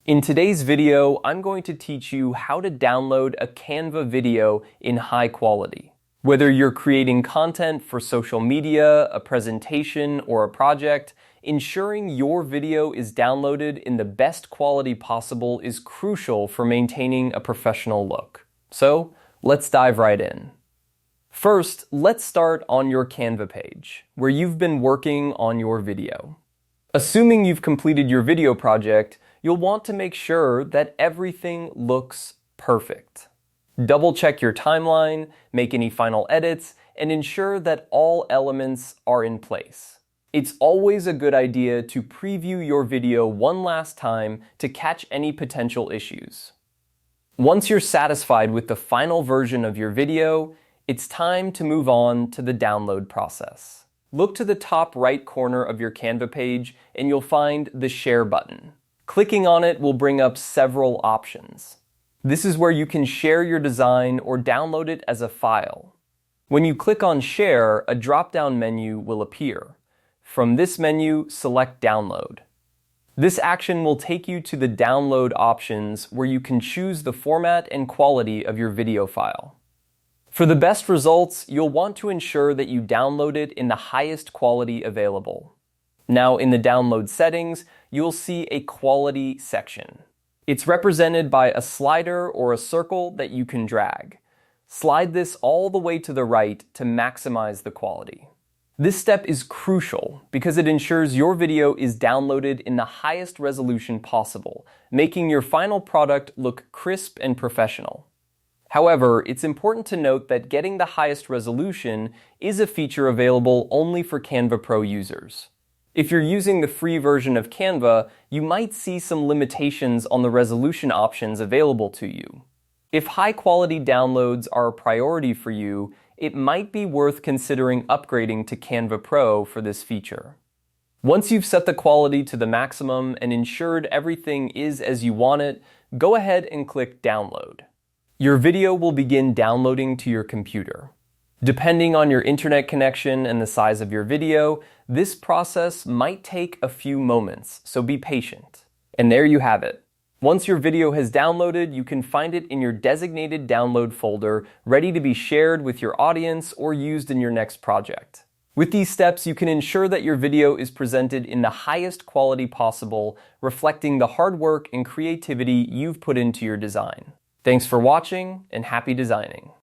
In today's video, I'm going to teach you how to download a Canva video in high quality. Whether you're creating content for social media, a presentation, or a project, ensuring your video is downloaded in the best quality possible is crucial for maintaining a professional look. So, let's dive right in. First, let's start on your Canva page, where you've been working on your video. Assuming you've completed your video project, you'll want to make sure that everything looks perfect. Double check your timeline, make any final edits, and ensure that all elements are in place. It's always a good idea to preview your video one last time to catch any potential issues. Once you're satisfied with the final version of your video, it's time to move on to the download process. Look to the top right corner of your Canva page and you'll find the Share button. Clicking on it will bring up several options. This is where you can share your design or download it as a file. When you click on Share, a drop-down menu will appear. From this menu, select Download. This action will take you to the Download options where you can choose the format and quality of your video file. For the best results, you'll want to ensure that you download it in the highest quality available. Now, in the download settings, you'll see a quality section. It's represented by a slider or a circle that you can drag. Slide this all the way to the right to maximize the quality. This step is crucial because it ensures your video is downloaded in the highest resolution possible, making your final product look crisp and professional. However, it's important to note that getting the highest resolution is a feature available only for Canva Pro users. If you're using the free version of Canva, you might see some limitations on the resolution options available to you. If high-quality downloads are a priority for you, it might be worth considering upgrading to Canva Pro for this feature. Once you've set the quality to the maximum and ensured everything is as you want it, go ahead and click Download. Your video will begin downloading to your computer. Depending on your internet connection and the size of your video, this process might take a few moments, so be patient. And there you have it. Once your video has downloaded, you can find it in your designated download folder, ready to be shared with your audience or used in your next project. With these steps, you can ensure that your video is presented in the highest quality possible, reflecting the hard work and creativity you've put into your design. Thanks for watching, and happy designing.